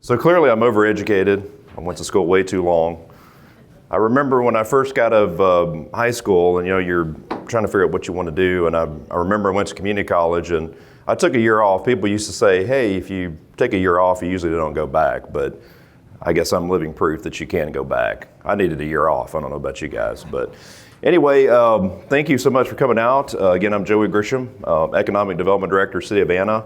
So clearly I'm overeducated. I went to school way too long. I remember when I first got out of high school and you're trying to figure out what you want to do, and I remember I went to community college and I took a year off. People used to say, hey, if you take a year off, you usually don't go back, but I guess I'm living proof that you can go back. I needed a year off. I don't know about you guys, but anyway, thank you so much for coming out. Again, I'm Joey Grisham, Economic Development Director, City of Anna.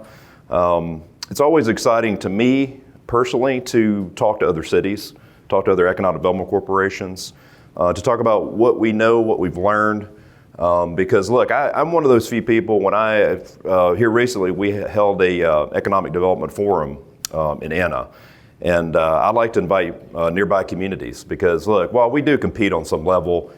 It's always exciting to me personally to talk to other cities, talk to other economic development corporations, to talk about what we know, what we've learned. Because look, I'm one of those few people. When here recently, we held a economic development forum in Anna. And I'd like to invite nearby communities because look, while we do compete on some level,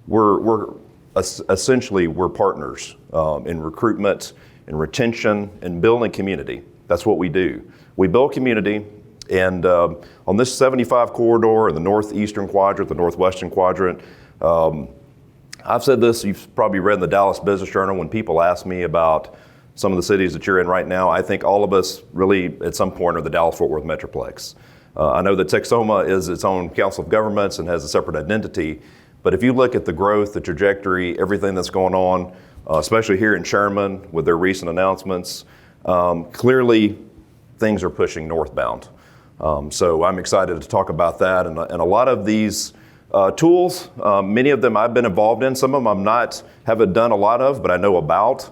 we're essentially partners in recruitment, in retention, and building community. That's what we do. We build community, and on this 75 corridor in the northeastern quadrant, the northwestern quadrant, I've said this, you've probably read in the Dallas Business Journal when people ask me about some of the cities that you're in right now. I think all of us really at some point are the Dallas-Fort Worth Metroplex. I know that Texoma is its own council of governments and has a separate identity, but if you look at the growth, the trajectory, everything that's going on, especially here in Sherman with their recent announcements, clearly things are pushing northbound. So I'm excited to talk about that, and a lot of these tools, many of them I've been involved in, some of them haven't done a lot of, but I know about.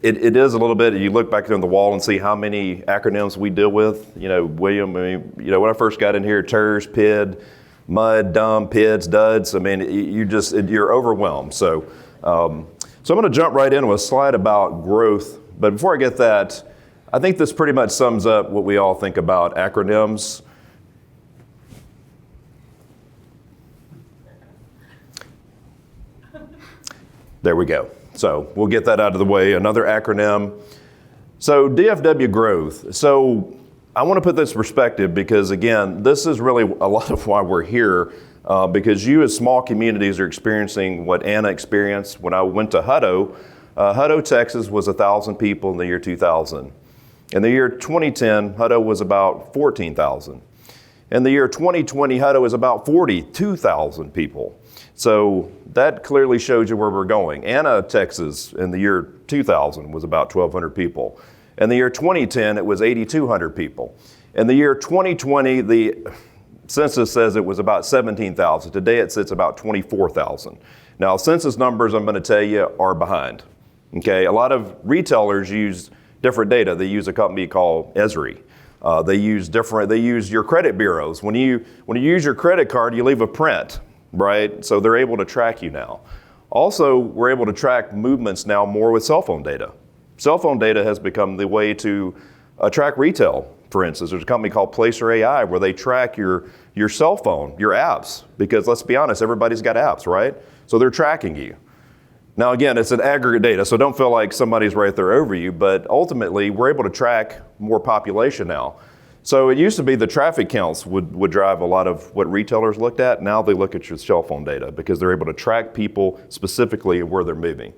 It is a little bit, you look back on the wall and see how many acronyms we deal with. William, when I first got in here, TIRZs, PID, MUD, DUM, PIDs, DUDs, you're overwhelmed. So I'm gonna jump right into a slide about growth, but before I get that, I think this pretty much sums up what we all think about acronyms. There we go. So we'll get that out of the way. Another acronym. So DFW growth. So I want to put this in perspective because again, this is really a lot of why we're here because you as small communities are experiencing what Anna experienced when I went to Hutto. Hutto, Texas was 1,000 people in the year 2000. In the year 2010, Hutto was about 14,000. In the year 2020, Hutto is about 42,000 people. So that clearly shows you where we're going. Anna, Texas, in the year 2000 was about 1,200 people. In the year 2010, it was 8,200 people. In the year 2020, the census says it was about 17,000. Today it sits about 24,000. Now, census numbers, I'm going to tell you, are behind. Okay, a lot of retailers use different data. They use a company called Esri. They use your credit bureaus. When you use your credit card, you leave a print, right? So they're able to track you now. Also, we're able to track movements now more with cell phone data. Cell phone data has become the way to track retail. For instance, there's a company called Placer AI where they track your cell phone, your apps, because let's be honest, everybody's got apps, right? So they're tracking you. Now again, it's an aggregate data, so don't feel like somebody's right there over you, but ultimately we're able to track more population now. So it used to be the traffic counts would drive a lot of what retailers looked at. Now they look at your cell phone data because they're able to track people specifically where they're moving.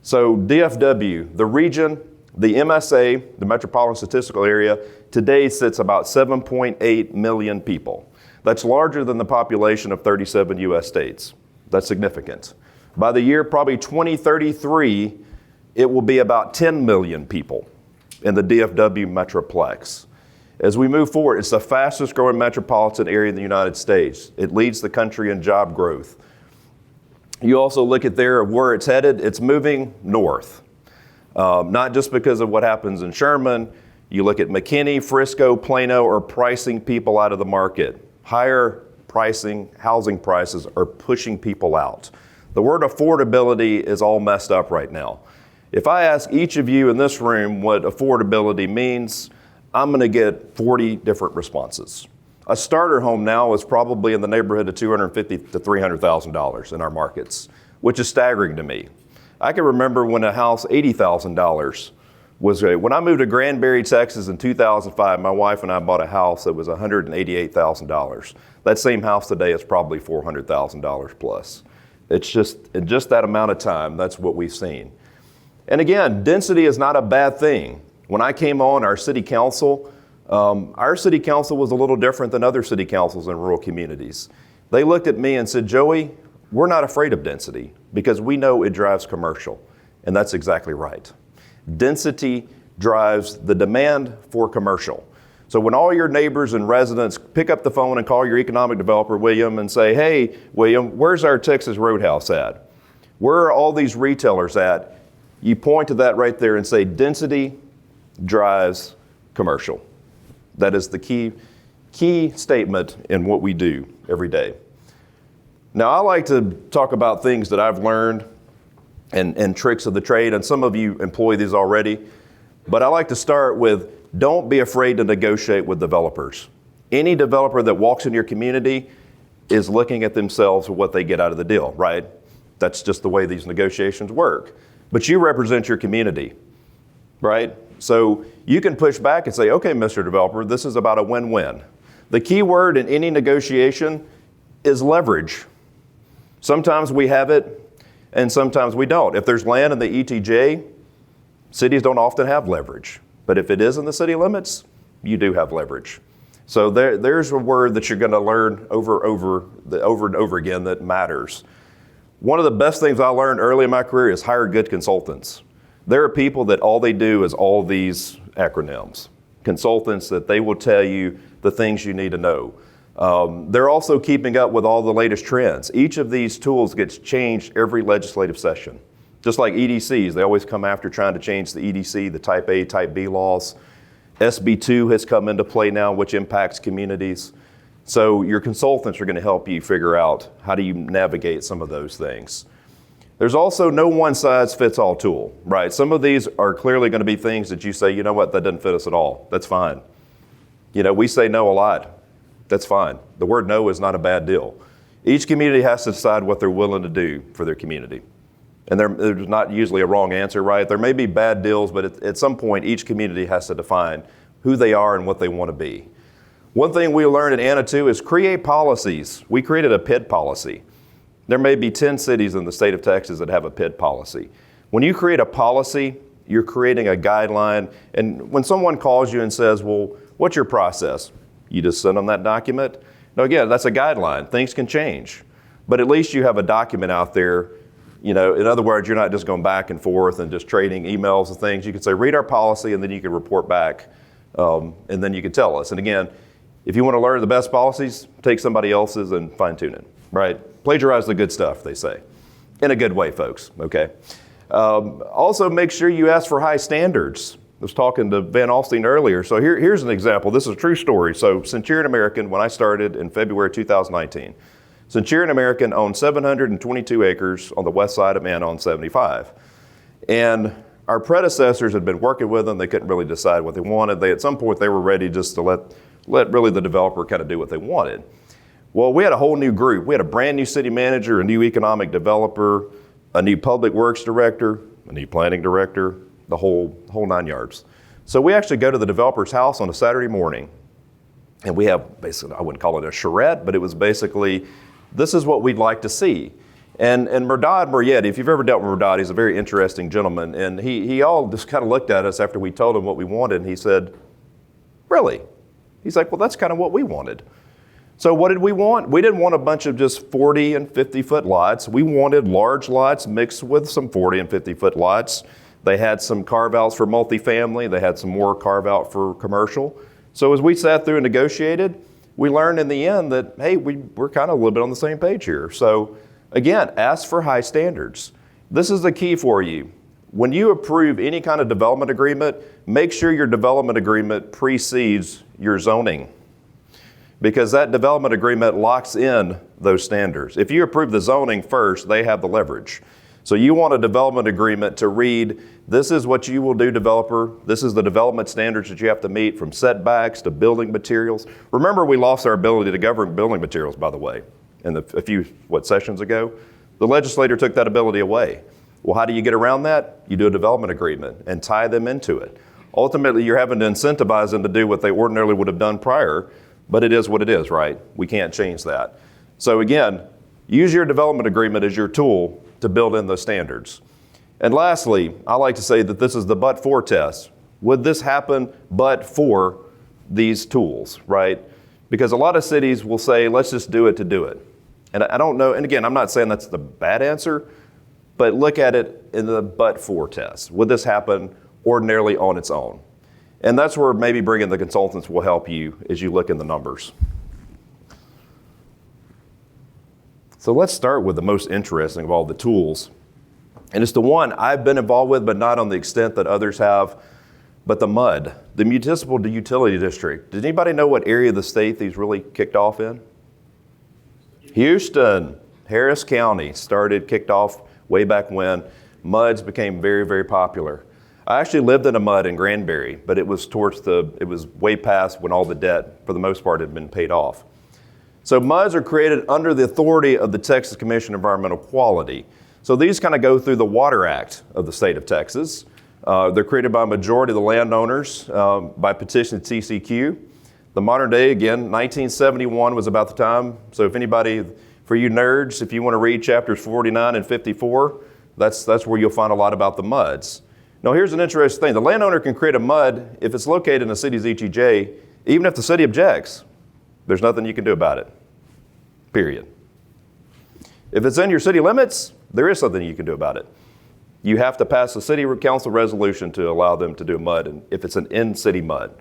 So DFW, the region, the MSA, the Metropolitan Statistical Area, today sits about 7.8 million people. That's larger than the population of 37 US states. That's significant. By the year probably 2033, it will be about 10 million people in the DFW Metroplex. As we move forward, it's the fastest growing metropolitan area in the United States. It leads the country in job growth. You also look at there where it's headed, it's moving north. Not just because of what happens in Sherman. You look at McKinney, Frisco, Plano are pricing people out of the market. Higher pricing, housing prices are pushing people out. The word affordability is all messed up right now. If I ask each of you in this room what affordability means, I'm gonna get 40 different responses. A starter home now is probably in the neighborhood of $250,000 to $300,000 in our markets, which is staggering to me. I can remember when a house, $80,000 was, when I moved to Granbury, Texas in 2005, my wife and I bought a house that was $188,000. That same house today is probably $400,000 plus. It's just, in just that amount of time, that's what we've seen. And again, density is not a bad thing. When I came on our city council, Our city council was a little different than other city councils in rural communities. They looked at me and said, Joey, we're not afraid of density because we know it drives commercial. And that's exactly right. Density drives the demand for commercial. So when all your neighbors and residents pick up the phone and call your economic developer, William, and say, hey, William, where's our Texas Roadhouse at? Where are all these retailers at? You point to that right there and say, density drives commercial. That is the key statement in what we do every day. Now, I like to talk about things that I've learned and tricks of the trade, and some of you employ these already, but I like to start with, don't be afraid to negotiate with developers. Any developer that walks in your community is looking at themselves for what they get out of the deal, right? That's just the way these negotiations work. But you represent your community, right? So you can push back and say, okay, Mr. Developer, this is about a win-win. The key word in any negotiation is leverage. Sometimes we have it and sometimes we don't. If there's land in the ETJ, cities don't often have leverage. But if it is in the city limits, you do have leverage. So there's a word that you're going to learn over and over again that matters. One of the best things I learned early in my career is hire good consultants. There are people that all they do is all these acronyms. Consultants that they will tell you the things you need to know. They're also keeping up with all the latest trends. Each of these tools gets changed every legislative session. Just like EDCs, they always come after trying to change the EDC, the Type A, Type B laws. SB2 has come into play now, which impacts communities. So your consultants are going to help you figure out how do you navigate some of those things. There's also no one-size-fits-all tool, right? Some of these are clearly going to be things that you say, you know what, that doesn't fit us at all. That's fine. You know, we say no a lot. That's fine. The word no is not a bad deal. Each community has to decide what they're willing to do for their community. And there's not usually a wrong answer, right? There may be bad deals, but at some point, each community has to define who they are and what they want to be. One thing we learned at Atos is create policies. We created a PID policy. There may be 10 cities in the state of Texas that have a PID policy. When you create a policy, you're creating a guideline. And when someone calls you and says, well, what's your process? You just send them that document. Now, again, that's a guideline. Things can change. But at least you have a document out there. You know, in other words, you're not just going back and forth and just trading emails and things. You can say, read our policy, and then you can report back, and then you can tell us. And again, if you want to learn the best policies, take somebody else's and fine-tune it, right? Plagiarize the good stuff, they say. In a good way, folks, okay? Also, make sure you ask for high standards. I was talking to Van Alstyne earlier. So here's an example. This is a true story. So Centurion American, when I started in February 2019, Centurion American owned 722 acres on the west side of Man on 75. And our predecessors had been working with them. They couldn't really decide what they wanted. At some point, they were ready just to let really the developer kind of do what they wanted. Well, we had a whole new group. We had a brand new city manager, a new economic developer, a new public works director, a new planning director, the whole 9 yards. So we actually go to the developer's house on a Saturday morning, and we have basically, I wouldn't call it a charrette, but it was basically, this is what we'd like to see. And Murdad Murrieti, if you've ever dealt with Murdad, he's a very interesting gentleman. And he all just kind of looked at us after we told him what we wanted, and he said, really? He's like, well, that's kind of what we wanted. So what did we want? We didn't want a bunch of just 40 and 50-foot lots. We wanted large lots mixed with some 40 and 50-foot lots. They had some carve-outs for multifamily. They had some more carve-out for commercial. So as we sat through and negotiated, we learned in the end that, hey, we're kind of a little bit on the same page here. So again, ask for high standards. This is the key for you. When you approve any kind of development agreement, make sure your development agreement precedes your zoning, because that development agreement locks in those standards. If you approve the zoning first, they have the leverage. So you want a development agreement to read, this is what you will do, developer. This is the development standards that you have to meet, from setbacks to building materials. Remember, we lost our ability to govern building materials, by the way, in a few sessions ago. The legislator took that ability away. Well, how do you get around that? You do a development agreement and tie them into it. Ultimately, you're having to incentivize them to do what they ordinarily would have done prior, but it is what it is, right? We can't change that. So again, use your development agreement as your tool to build in those standards. And lastly, I like to say that this is the but-for test. Would this happen but for these tools, right? Because a lot of cities will say, let's just do it to do it. And I don't know, and again, I'm not saying that's the bad answer, but look at it in the but-for test. Would this happen ordinarily on its own? And that's where maybe bringing the consultants will help you as you look in the numbers. So let's start with the most interesting of all the tools. And it's the one I've been involved with, but not on the extent that others have, but the MUD, the Municipal Utility District. Did anybody know what area of the state these really kicked off in? Houston, Harris County kicked off way back when. MUDs became very, very popular. I actually lived in a MUD in Granbury, but it was way past when all the debt, for the most part, had been paid off. So MUDs are created under the authority of the Texas Commission on Environmental Quality. So these kind of go through the Water Act of the state of Texas. They're created by a majority of the landowners by petition to TCOG. The modern day, again, 1971 was about the time. So if anybody, for you nerds, if you want to read chapters 49 and 54, that's where you'll find a lot about the MUDs. Now here's an interesting thing. The landowner can create a MUD if it's located in the city's ETJ, even if the city objects. There's nothing you can do about it, period. If it's in your city limits, there is something you can do about it. You have to pass a city council resolution to allow them to do a MUD, and if it's an in-city MUD.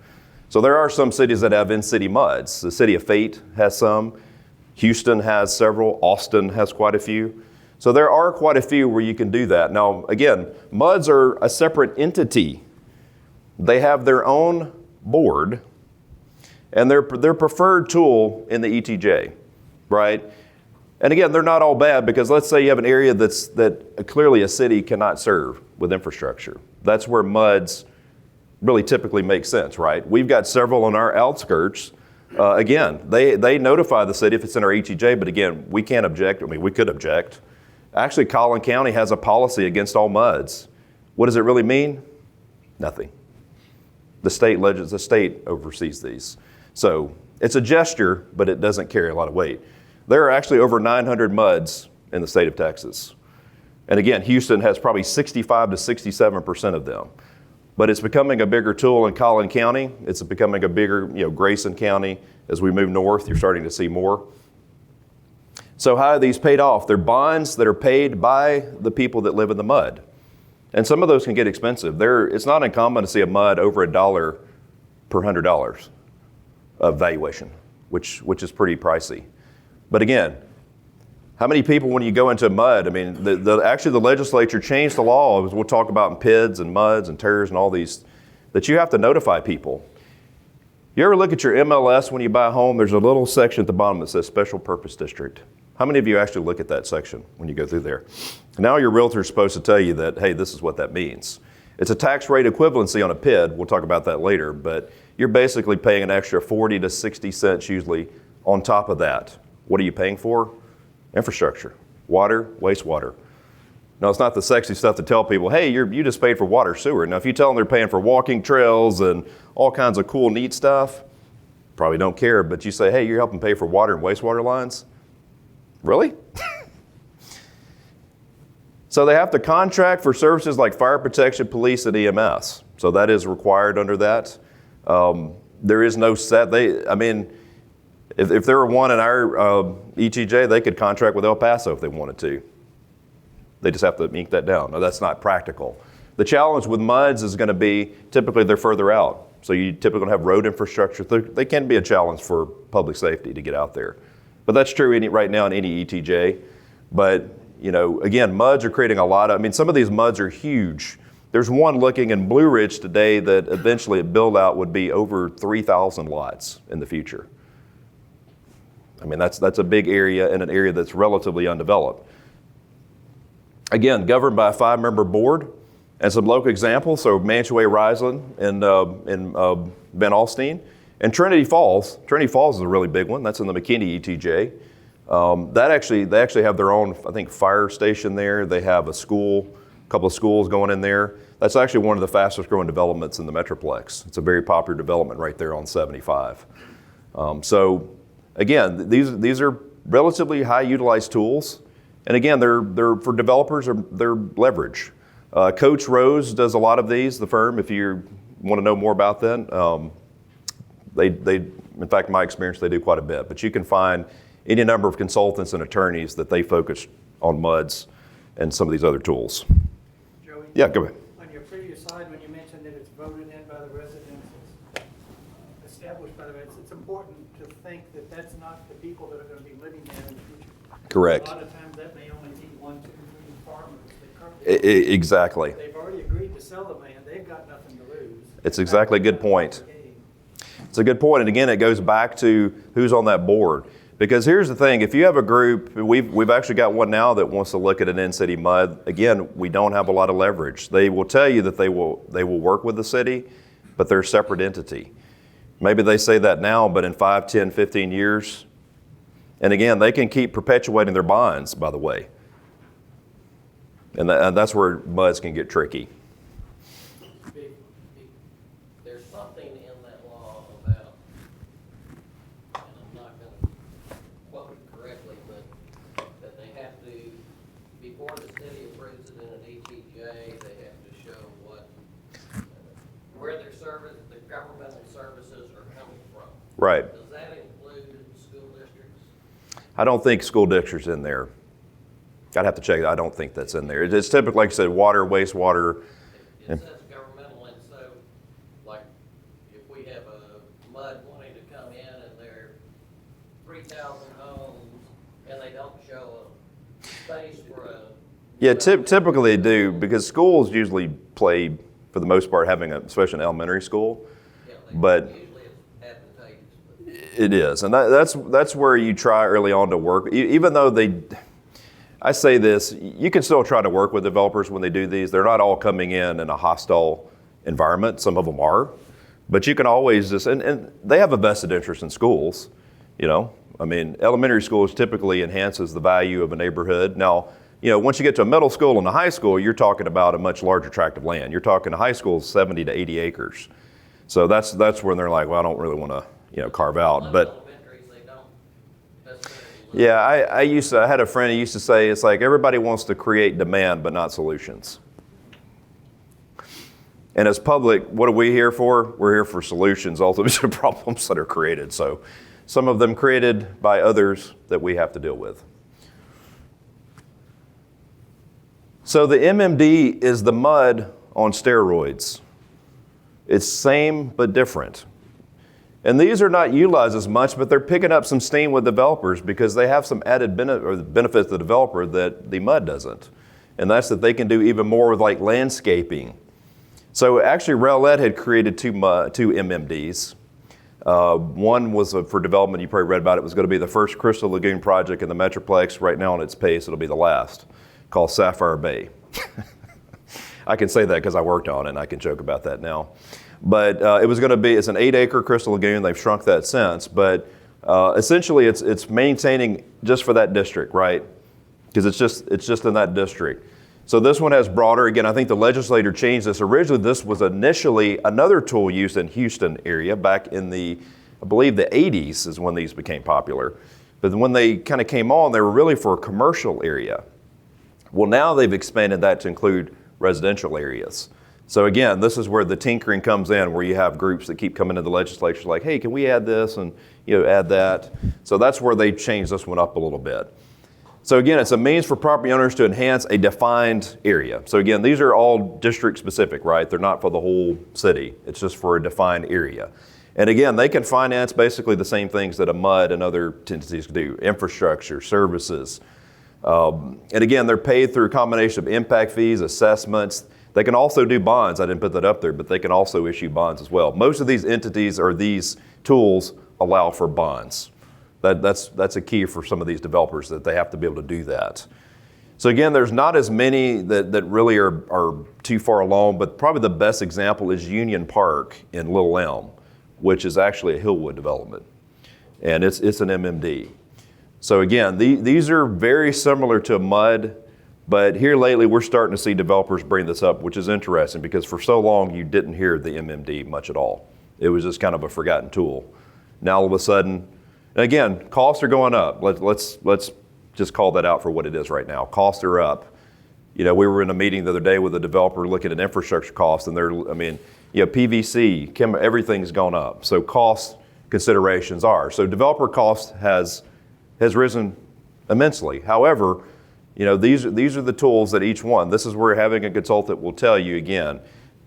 So there are some cities that have in-city MUDs. The city of Fate has some. Houston has several. Austin has quite a few. So there are quite a few where you can do that. Now, again, MUDs are a separate entity. They have their own board, and they're preferred tool in the ETJ, right? And again, they're not all bad, because let's say you have an area that clearly a city cannot serve with infrastructure. That's where MUDs really typically make sense, right? We've got several on our outskirts. Again, they notify the city if it's in our ETJ, but again, we can't object. I mean, we could object. Actually, Collin County has a policy against all MUDs. What does it really mean? Nothing. The state oversees these. So it's a gesture, but it doesn't carry a lot of weight. There are actually over 900 MUDs in the state of Texas. And again, Houston has probably 65 to 67% of them. But it's becoming a bigger tool in Collin County. It's becoming a bigger, Grayson County. As we move north, you're starting to see more. So how are these paid off? They're bonds that are paid by the people that live in the MUD. And some of those can get expensive. It's not uncommon to see a MUD over $1 per $100 of valuation, which is pretty pricey. But again, how many people, when you go into a MUD, I mean, actually the legislature changed the law, as we'll talk about in PIDs and MUDs and TIRZs and all these, that you have to notify people. You ever look at your MLS when you buy a home, there's a little section at the bottom that says Special Purpose District. How many of you actually look at that section when you go through there? Now your realtor is supposed to tell you that, hey, this is what that means. It's a tax rate equivalency on a PID. We'll talk about that later, but you're basically paying an extra 40 to 60 cents usually on top of that. What are you paying for? Infrastructure, water, wastewater. Now, it's not the sexy stuff to tell people, hey, you just paid for water, sewer. Now, if you tell them they're paying for walking trails and all kinds of cool, neat stuff, probably don't care, but you say, hey, you're helping pay for water and wastewater lines? Really? So they have to contract for services like fire protection, police, and EMS. So that is required under that. There is no set, if there were one in our ETJ, they could contract with El Paso if they wanted to. They just have to ink that down. No, that's not practical. The challenge with MUDs is going to be, typically they're further out. So you typically don't have road infrastructure. They can be a challenge for public safety to get out there. But that's true right now in any ETJ. But, again, MUDs are creating a lot of, some of these MUDs are huge. There's one looking in Blue Ridge today that eventually a build out would be over 3,000 lots in the future. That's a big area in an area that's relatively undeveloped. Again, governed by a 5-member board and some local examples. So Mantua Riseland and Ben Alstein. And Trinity Falls. Trinity Falls is a really big one. That's in the McKinney ETJ. They actually have their own, I think, fire station there. They have a couple of schools going in there. That's actually one of the fastest growing developments in the Metroplex. It's a very popular development right there on 75. Again, these are relatively high utilized tools. And again, they're for developers, they're leverage. Coach Rose does a lot of these, the firm, if you want to know more about that. In fact, in my experience, they do quite a bit. But you can find any number of consultants and attorneys that they focus on MUDs and some of these other tools. Joey? Yeah, go ahead. On your previous slide, when you mentioned that it's voted in by the residents, it's established by the residents, it's important to think that that's not the people that are going to be living there in the future. Correct. A lot of times that may only be 1, 2, 3 farmers that currently. Exactly. They've already agreed to sell the land. They've got nothing to lose. It's exactly a good point. It's a good point. And again, it goes back to who's on that board. Because here's the thing, if you have a group, we've actually got one now that wants to look at an in-city MUD. Again, we don't have a lot of leverage. They will tell you that they will work with the city, but they're a separate entity. Maybe they say that now, but in 5, 10, 15 years, and again, they can keep perpetuating their bonds, by the way. And that's where MUDs can get tricky. There's something in that law about, and I'm not going to quote it correctly, but that they have to, before the city approves it in an ETJ, they have to show where their service, the governmental services are coming from. Right. Does that include school districts? I don't think school districts in there. I'd have to check. I don't think that's in there. It's typically, like I said, water, wastewater. It says governmental, and so, like, if we have a MUD wanting to come in and they're 3,000 homes, and they don't show a space for a... Yeah, typically they do, because schools usually play, for the most part, especially in elementary school. Yeah, but usually it's advantageous. It is, and that's where you try early on to work. Even though I say this, you can still try to work with developers when they do these. They're not all coming in a hostile environment. Some of them are. But you can always and they have a vested interest in schools. I mean, elementary schools typically enhances the value of a neighborhood. Now, once you get to a middle school and a high school, you're talking about a much larger tract of land. You're talking a high school is 70 to 80 acres. So that's when they're like, well, I don't really want to, carve out. But yeah, I had a friend who used to say, it's like everybody wants to create demand, but not solutions. And as public, what are we here for? We're here for solutions, ultimately, to problems that are created. So some of them created by others that we have to deal with. So the MMD is the MUD on steroids. It's same but different. And these are not utilized as much, but they're picking up some steam with developers because they have some added benefit to the developer that the MUD doesn't. And that's that they can do even more with like landscaping. So actually Rowlett had created two MMDs. One was for development, you probably read about it, was going to be the first Crystal Lagoon project in the Metroplex. Right now on its pace, it'll be the last, called Sapphire Bay. I can say that because I worked on it and I can joke about that now. But it's an 8-acre Crystal Lagoon. They've shrunk that since. But essentially, it's maintaining just for that district, right? Because it's just in that district. So this one has broader. Again, I think the legislator changed this. Originally, this was initially another tool used in Houston area back in I believe the 80s is when these became popular. But when they kind of came on, they were really for a commercial area. Well, now they've expanded that to include residential areas. So again, this is where the tinkering comes in, where you have groups that keep coming to the legislature like, hey, can we add this and add that? So that's where they changed this one up a little bit. So again, it's a means for property owners to enhance a defined area. So again, these are all district specific, right? They're not for the whole city. It's just for a defined area. And again, they can finance basically the same things that a MUD and other entities do: infrastructure, services. And again, they're paid through a combination of impact fees, assessments. They can also do bonds. I didn't put that up there, but they can also issue bonds as well. Most of these entities or these tools allow for bonds. That's a key for some of these developers, that they have to be able to do that. So again, there's not as many that really are too far along, but probably the best example is Union Park in Little Elm, which is actually a Hillwood development. And it's an MMD. So again, these are very similar to a MUD. But here lately, we're starting to see developers bring this up, which is interesting because for so long, you didn't hear the MMD much at all. It was just kind of a forgotten tool. Now, all of a sudden, and again, costs are going up. Let's just call that out for what it is right now. Costs are up. We were in a meeting the other day with a developer looking at infrastructure costs, and PVC, everything's gone up. So costs considerations are. So developer cost has risen immensely. However, these are the tools that each one, this is where having a consultant will tell you again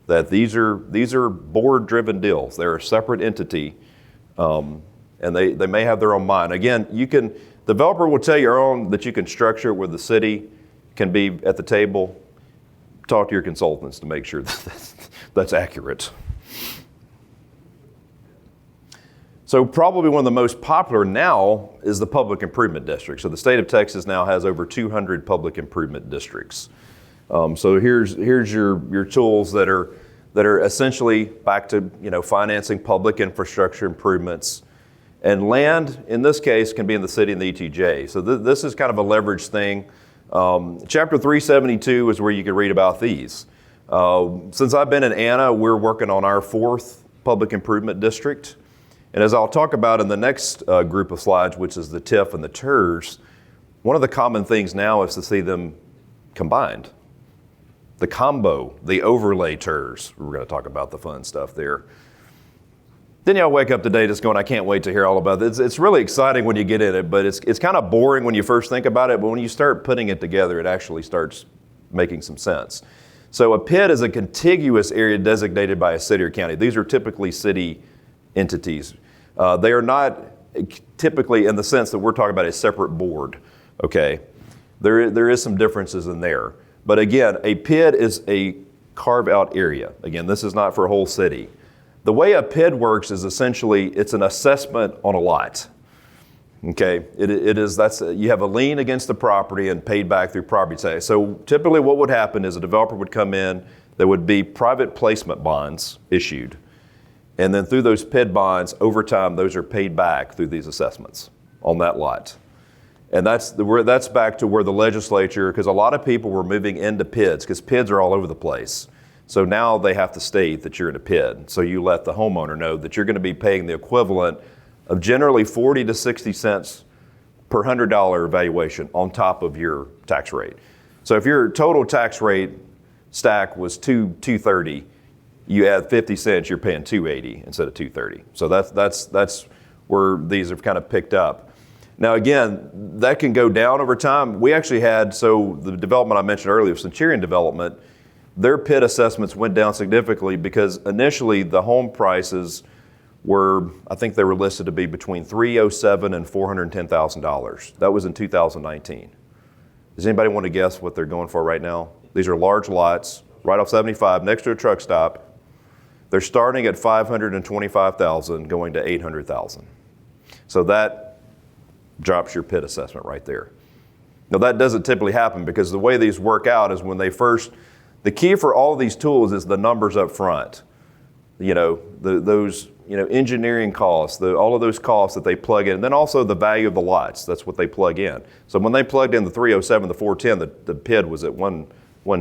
that these are board-driven deals. They're a separate entity, and they may have their own mind. Again, developer will tell your own that you can structure it where the city can be at the table. Talk to your consultants to make sure that's accurate. So probably one of the most popular now is the public improvement district. So the state of Texas now has over 200 public improvement districts. So here's your tools that are essentially back to financing public infrastructure improvements. And land, in this case, can be in the city and the ETJ. So this is kind of a leverage thing. Chapter 372 is where you can read about these. Since I've been in Anna, we're working on our 4th public improvement district. And as I'll talk about in the next group of slides, which is the TIF and the TIRZs, one of the common things now is to see them combined. The combo, the overlay TIRZs. We're going to talk about the fun stuff there. Then y'all wake up today just going, I can't wait to hear all about it. It's really exciting when you get in it, but it's kind of boring when you first think about it. But when you start putting it together, it actually starts making some sense. So a PID is a contiguous area designated by a city or county. These are typically city entities. They are not typically in the sense that we're talking about a separate board, okay? There is some differences in there. But again, a PID is a carve-out area. Again, this is not for a whole city. The way a PID works is essentially it's an assessment on a lot, okay? You have a lien against the property and paid back through property tax. So typically what would happen is a developer would come in, there would be private placement bonds issued. And then through those PID bonds, over time, those are paid back through these assessments on that lot. And that's back to where the legislature, because a lot of people were moving into PIDs, because PIDs are all over the place. So now they have to state that you're in a PID. So you let the homeowner know that you're going to be paying the equivalent of generally 40 to 60 cents per $100 valuation on top of your tax rate. So if your total tax rate stack was $230, you add 50 cents, you're paying $280 instead of $230. So that's where these have kind of picked up. Now again, that can go down over time. We actually had, so the development I mentioned earlier, Centurion Development, their PID assessments went down significantly because initially the home prices were, I think they were listed to be between $307,000 and $410,000. That was in 2019. Does anybody want to guess what they're going for right now? These are large lots, right off 75, next to a truck stop. They're starting at $525,000, going to $800,000. So that drops your PID assessment right there. Now that doesn't typically happen because the way these work out is when the key for all of these tools is the numbers up front. Those engineering costs, all of those costs that they plug in, and then also the value of the lots. That's what they plug in. So when they plugged in the 307, the 410, the PID was at one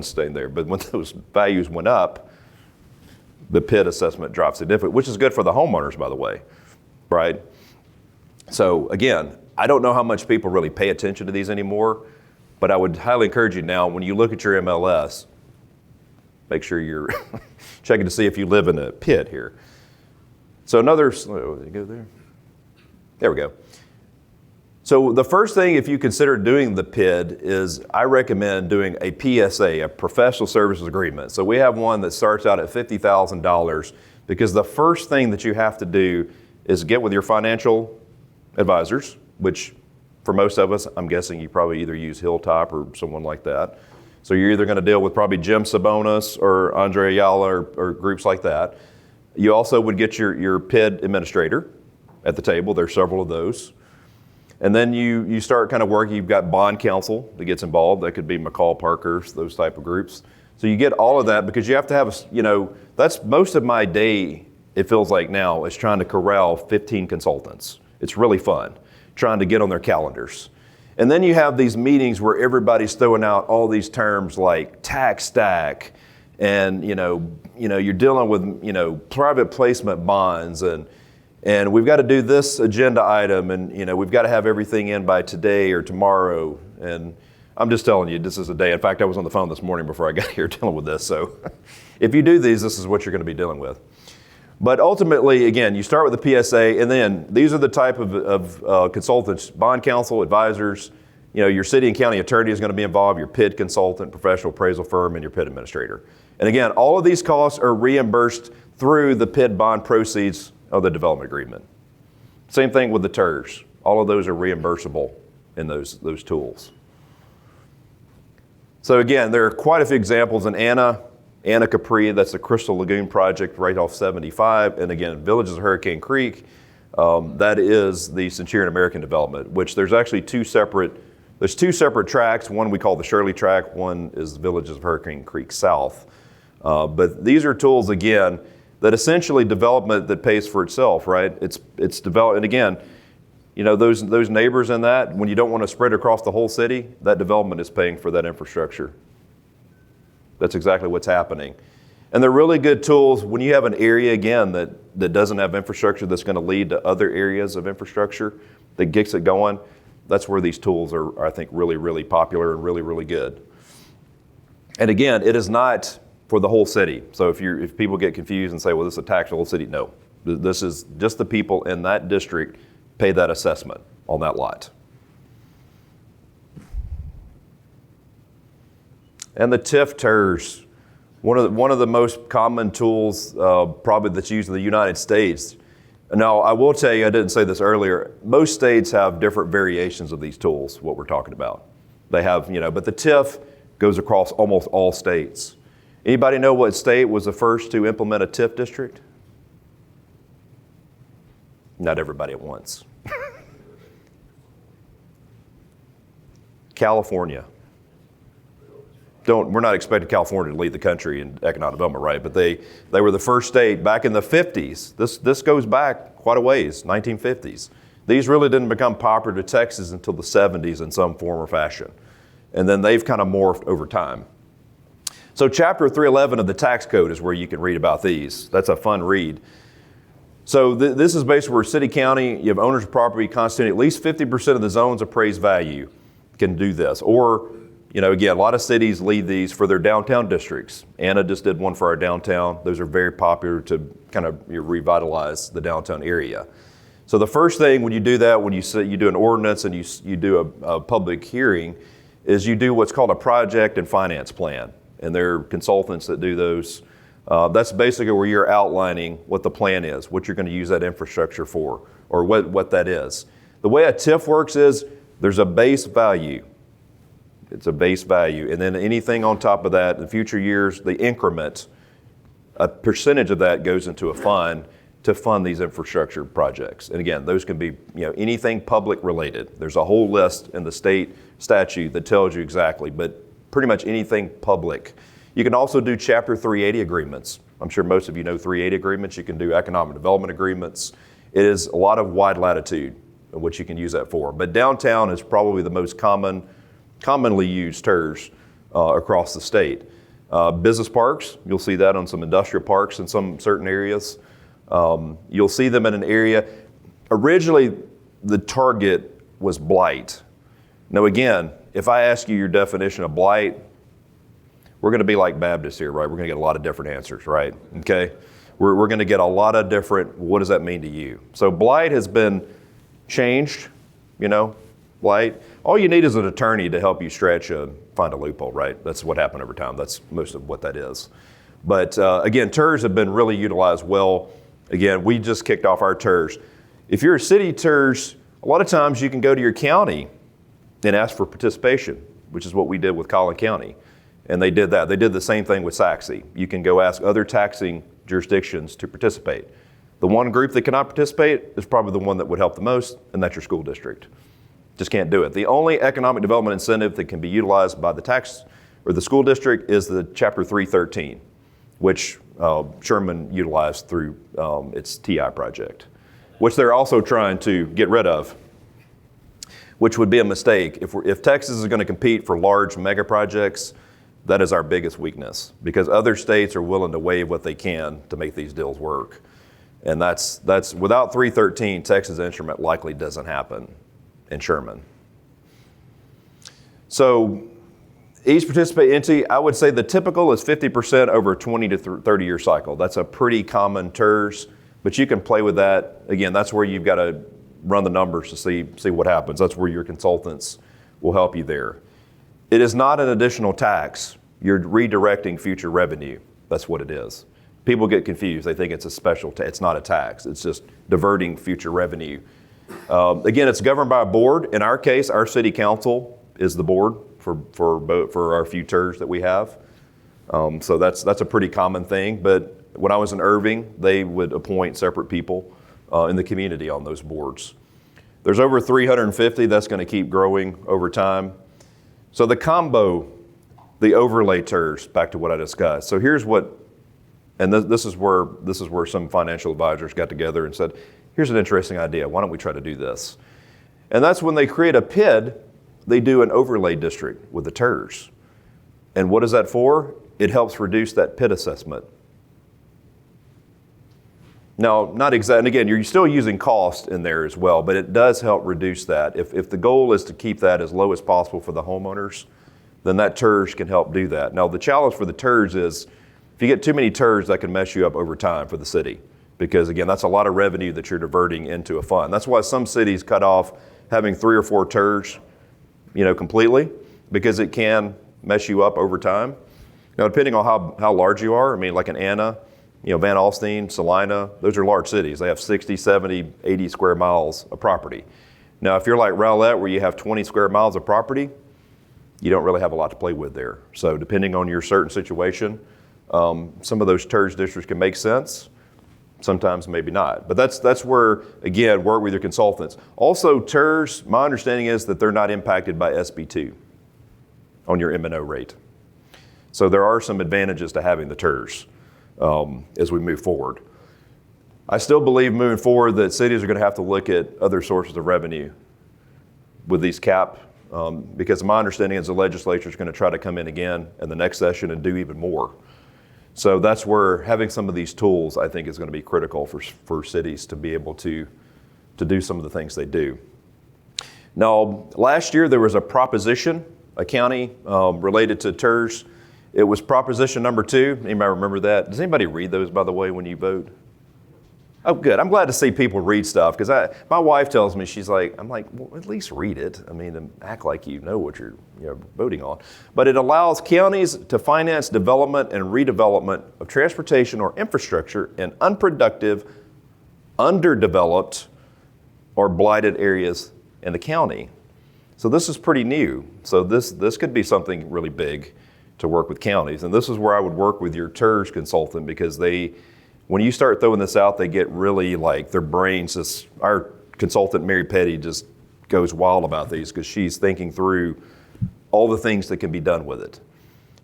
staying there. But when those values went up, the PID assessment dropped significantly, which is good for the homeowners, by the way, right? So again, I don't know how much people really pay attention to these anymore, but I would highly encourage you now, when you look at your MLS, make sure you're checking to see if you live in a PID here. So go there. There we go. So the first thing, if you consider doing the PID, is I recommend doing a PSA, a professional services agreement. So we have one that starts out at $50,000 because the first thing that you have to do is get with your financial advisors, which for most of us, I'm guessing you probably either use Hilltop or someone like that. So you're either going to deal with probably Jim Sabonis or Andre Ayala or groups like that. You also would get your PID administrator at the table. There's several of those. And then you start kind of working. You've got bond counsel that gets involved. That could be McCall Parkers, those type of groups. So you get all of that because you have to have, that's most of my day, it feels like now, is trying to corral 15 consultants. It's really fun, trying to get on their calendars. And then you have these meetings where everybody's throwing out all these terms like tax stack, and you're dealing with private placement bonds, and we've got to do this agenda item, and we've got to have everything in by today or tomorrow. And I'm just telling you, this is a day. In fact, I was on the phone this morning before I got here dealing with this. So if you do these, this is what you're going to be dealing with. But ultimately, again, you start with the PSA, and then these are the type of consultants: bond counsel, advisors. Your city and county attorney is going to be involved, your PID consultant, professional appraisal firm, and your PID administrator. And again, all of these costs are reimbursed through the PID bond proceeds of the development agreement. Same thing with the TIRZs. All of those are reimbursable in those tools. So again, there are quite a few examples in Anna Capri, that's the Crystal Lagoon project right off 75. And again, Villages of Hurricane Creek, that is the Centurion American development, which there's actually two separate tracks. One we call the Shirley track, one is the Villages of Hurricane Creek South. But these are tools, again, that essentially development that pays for itself, right? It's developed, and again, those neighbors in that, when you don't want to spread across the whole city, that development is paying for that infrastructure. That's exactly what's happening. And they're really good tools when you have an area, again, that doesn't have infrastructure that's going to lead to other areas of infrastructure that gets it going. That's where these tools are, I think, really, really popular and really, really good. And again, it is not for the whole city. So if people get confused and say, well, this is a tax for the whole city, no. This is just the people in that district pay that assessment on that lot. And the TIRZs, one of the most common tools probably that's used in the United States. Now, I will tell you, I didn't say this earlier, most states have different variations of these tools, what we're talking about. They have, but the TIF goes across almost all states. Anybody know what state was the first to implement a TIF district? Not everybody at once. California. We're not expecting California to lead the country in economic development, right? But they were the first state back in the 50s. This goes back quite a ways, 1950s. These really didn't become popular to Texas until the 70s in some form or fashion. And then they've kind of morphed over time. So Chapter 311 of the tax code is where you can read about these. That's a fun read. So this is basically where city, county, you have owners of property constituting at least 50% of the zone's appraised value can do this. Or, again, a lot of cities lead these for their downtown districts. Anna just did one for our downtown. Those are very popular to kind of revitalize the downtown area. So the first thing when you do that, when you do an ordinance and you do a public hearing, is you do what's called a project and finance plan. And there are consultants that do those. That's basically where you're outlining what the plan is, what you're going to use that infrastructure for, or what that is. The way a TIF works is there's a base value. It's a base value. And then anything on top of that, in future years, the increment, a percentage of that goes into a fund to fund these infrastructure projects. And again, those can be anything public related. There's a whole list in the state statute that tells you exactly, but pretty much anything public. You can also do Chapter 380 agreements. I'm sure most of you know 380 agreements. You can do economic development agreements. It is a lot of wide latitude in which you can use that for. But downtown is probably the most commonly used TIRZ across the state. Business parks, you'll see that on some industrial parks in some certain areas. You'll see them in an area. Originally, the target was blight. Now again, if I ask you your definition of blight, we're going to be like Baptists here, right? We're going to get a lot of different answers, right? Okay? We're going to get a lot of different, what does that mean to you? So blight has been changed, blight. All you need is an attorney to help you stretch find a loophole, right? That's what happened over time. That's most of what that is. But again, TIRZ have been really utilized well. Again, we just kicked off our TIRZ. If you're a city TIRZ, a lot of times you can go to your county and ask for participation, which is what we did with Collin County. And they did that. They did the same thing with Saxe. You can go ask other taxing jurisdictions to participate. The one group that cannot participate is probably the one that would help the most, and that's your school district. Just can't do it. The only economic development incentive that can be utilized by the tax or the school district is the Chapter 313, which Sherman utilized through its TI project, which they're also trying to get rid of, which would be a mistake. If Texas is going to compete for large mega projects, that is our biggest weakness, because other states are willing to waive what they can to make these deals work. And that's without 313, Texas Instrument likely doesn't happen in Sherman. So Each participating entity, I would say the typical is 50% over a 20 to 30 year cycle. That's a pretty common TIRZ, but you can play with that. Again, that's where you've got to run the numbers to see what happens. That's where your consultants will help you there. It is not an additional tax. You're redirecting future revenue. That's what it is. People get confused. They think it's a special tax. It's not a tax. It's just diverting future revenue. Again, it's governed by a board. In our case, our city council is the board for our few TIRZs that we have. So that's a pretty common thing. But when I was in Irving, they would appoint separate people in the community on those boards. There's over 350. That's going to keep growing over time. So the combo, the overlay TIRZ, back to what I discussed. So here's what, and this is where some financial advisors got together and said, here's an interesting idea. Why don't we try to do this? And that's when they create a PID, they do an overlay district with the TIRZ. And what is that for? It helps reduce that PID assessment. Now, not exactly, and again, you're still using cost in there as well, but it does help reduce that. If the goal is to keep that as low as possible for the homeowners, then that TIRZ can help do that. Now, the challenge for the TIRZ is, if you get too many TIRZ, that can mess you up over time for the city. Because again, that's a lot of revenue that you're diverting into a fund. That's why some cities cut off having 3 or 4 TIRZ, completely, because it can mess you up over time. Now, depending on how large you are, I mean, like an Anna, Van Alstyne, Colinas, those are large cities. They have 60, 70, 80 square miles of property. Now, if you're like Rowlett, where you have 20 square miles of property, you don't really have a lot to play with there. So depending on your certain situation, some of those TIRZ districts can make sense. Sometimes maybe not. But that's where, again, work with your consultants. Also, TIRZ, my understanding is that they're not impacted by SB2 on your M&O rate. So there are some advantages to having the TIRZ as we move forward. I still believe moving forward that cities are going to have to look at other sources of revenue with these cap, because my understanding is the legislature is going to try to come in again in the next session and do even more. So that's where having some of these tools, I think, is going to be critical for cities to be able to do some of the things they do. Now, last year there was a proposition, a county related to TIRZ. It was proposition number 2. Anybody remember that? Does anybody read those, by the way, when you vote? Oh, good. I'm glad to see people read stuff, because my wife tells me, I'm like, well, at least read it. I mean, act like you know what you're voting on. But it allows counties to finance development and redevelopment of transportation or infrastructure in unproductive, underdeveloped, or blighted areas in the county. So this is pretty new. So this could be something really big to work with counties. And this is where I would work with your TIRZ consultant, because when you start throwing this out, they get really their brains just, our consultant, Mary Petty, just goes wild about these, because she's thinking through all the things that can be done with it.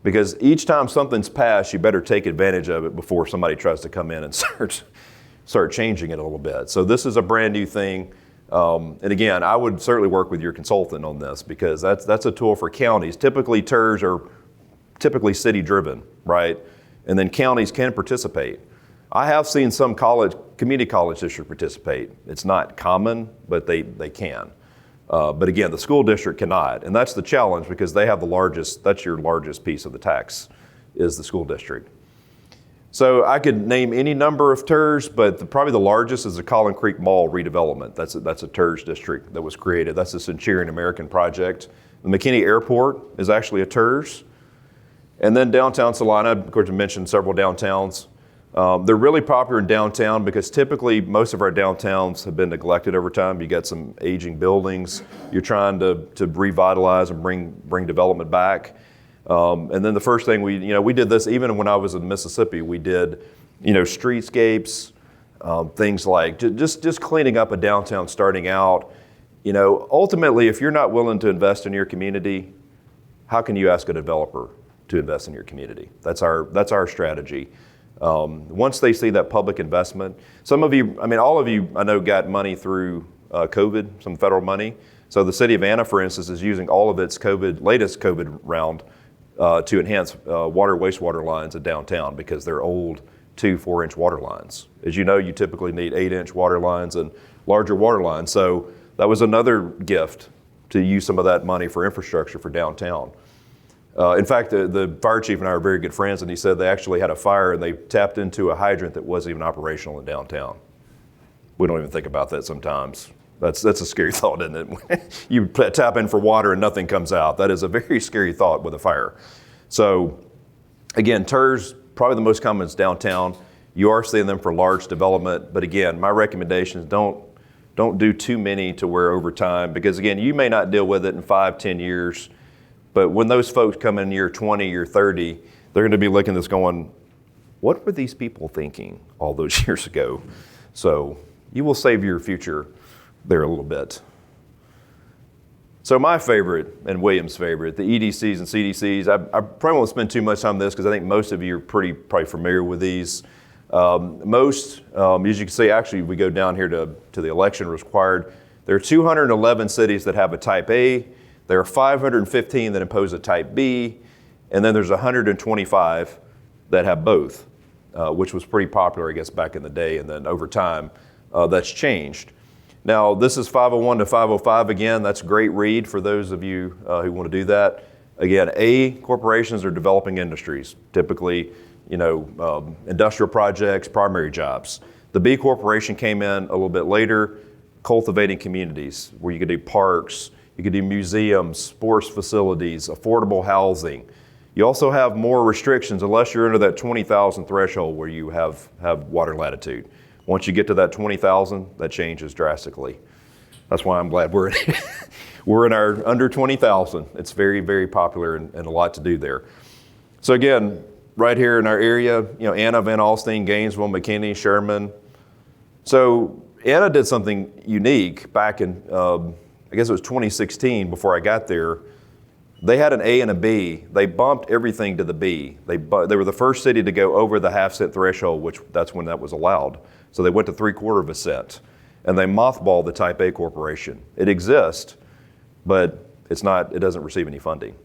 Because each time something's passed, you better take advantage of it before somebody tries to come in and start changing it a little bit. So this is a brand new thing. And again, I would certainly work with your consultant on this, because that's a tool for counties. Typically, TIRZ are typically city driven, right? And then counties can participate. I have seen some community college district participate. It's not common, but they can. But again, the school district cannot. And that's the challenge, because they have that's your largest piece of the tax, is the school district. So I could name any number of TIRZ, but probably the largest is the Collin Creek Mall redevelopment. That's a TIRZ district that was created. That's the Centurion American project. The McKinney Airport is actually a TIRZ. And then downtown Salina, of course, I mentioned several downtowns. They're really popular in downtown, because typically most of our downtowns have been neglected over time. You got some aging buildings. You're trying to revitalize and bring development back. And then the first thing we did this even when I was in Mississippi. We did, streetscapes, things like just cleaning up a downtown starting out. Ultimately, if you're not willing to invest in your community, how can you ask a developer to invest in your community? That's our strategy. Once they see that public investment, some of you, all of you, I know, got money through COVID, some federal money. So the city of Anna, for instance, is using all of its latest COVID round to enhance wastewater lines in downtown, because they're old 2-4-inch water lines. As you know, you typically need 8-inch water lines and larger water lines. So that was another gift, to use some of that money for infrastructure for downtown. In fact, the fire chief and I are very good friends, and he said they actually had a fire and they tapped into a hydrant that wasn't even operational in downtown. We don't even think about that sometimes. That's a scary thought, isn't it? You tap in for water and nothing comes out. That is a very scary thought with a fire. So again, TIRZs, probably the most common is downtown. You are seeing them for large development, but again, my recommendation is don't do too many to where over time, because again, you may not deal with it in 5-10 years, but when those folks come in year 20, year 30, they're going to be looking at this going, what were these people thinking all those years ago? So you will save your future there a little bit. So my favorite, and William's favorite, the EDCs and CDCs, I probably won't spend too much time on this because I think most of you are probably familiar with these. Most, as you can see, actually we go down here to the election required. There are 211 cities that have a type A. There are 515 that impose a type B. And then there's 125 that have both, which was pretty popular, I guess, back in the day. And then over time, that's changed. Now, this is 501 to 505. Again, that's a great read for those of you who want to do that. Again, A, corporations are developing industries, typically, industrial projects, primary jobs. The B corporation came in a little bit later, cultivating communities, where you could do parks, you could do museums, sports facilities, affordable housing. You also have more restrictions unless you're under that 20,000 threshold where you have water latitude. Once you get to that 20,000, that changes drastically. That's why I'm glad we're in our under 20,000. It's very, very popular and a lot to do there. So again, right here in our area, Anna, Van Alstyne, Gainesville, McKinney, Sherman. So Anna did something unique back in, I guess it was 2016 before I got there. They had an A and a B. They bumped everything to the B. They were the first city to go over the half-cent threshold, which that's when that was allowed. So they went to 3/4 cent, and they mothballed the Type A corporation. It exists, but it doesn't receive any funding.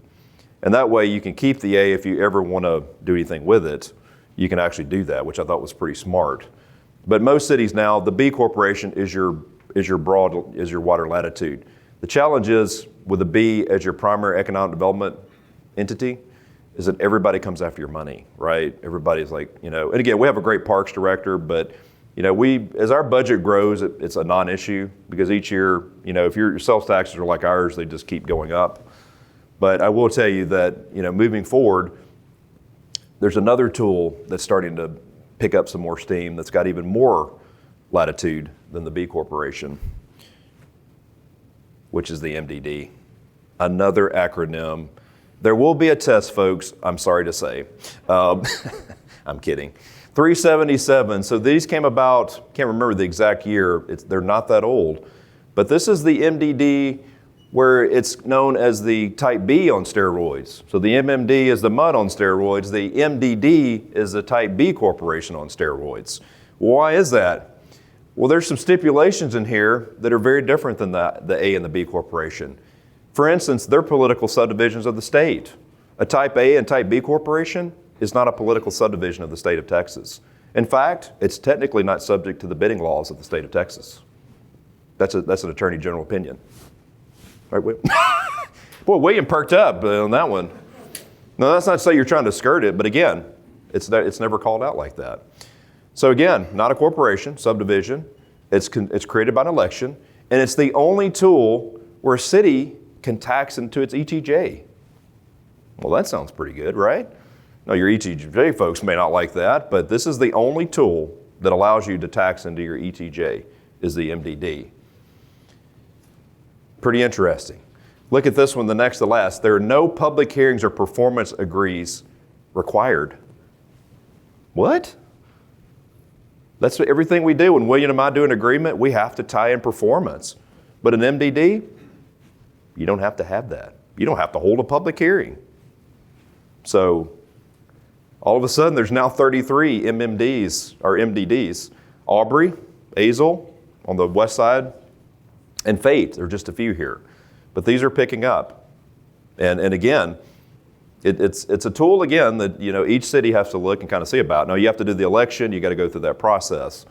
And that way you can keep the A if you ever want to do anything with it. You can actually do that, which I thought was pretty smart. But most cities now, the B corporation is your water latitude. The challenge is with the B as your primary economic development entity is that everybody comes after your money, right? Everybody's like, and again, we have a great parks director, but as our budget grows, it's a non-issue because each year, if your sales taxes are like ours, they just keep going up. But I will tell you that, moving forward, there's another tool that's starting to pick up some more steam that's got even more latitude than the B corporation, which is the MDD. Another acronym. There will be a test, folks, I'm sorry to say. I'm kidding. 377, so these came about, can't remember the exact year, they're not that old, but this is the MDD where it's known as the type B on steroids. So the MMD is the mud on steroids, the MDD is the type B corporation on steroids. Why is that? Well, there's some stipulations in here that are very different than the A and the B corporation. For instance, they're political subdivisions of the state. A type A and type B corporation is not a political subdivision of the state of Texas. In fact, it's technically not subject to the bidding laws of the state of Texas. That's an attorney general opinion. Right, William? Boy, William perked up on that one. No, that's not to say you're trying to skirt it, but again, it's never called out like that. So again, not a corporation, subdivision. It's created by an election, and it's the only tool where a city can tax into its ETJ. Well, that sounds pretty good, right? Now, your ETJ folks may not like that, but this is the only tool that allows you to tax into your ETJ is the MDD. Pretty interesting. Look at this one, the next to last. There are no public hearings or performance agrees required. What? That's everything we do. When William and I do an agreement, we have to tie in performance. But an MDD, you don't have to have that. You don't have to hold a public hearing. So all of a sudden, there's now 33 MMDs or MDDs. Aubrey, Azle on the west side, and Fate. There are just a few here. But these are picking up. And again, it's a tool, again, that each city has to look and kind of see about. Now, you have to do the election. You got to go through that process.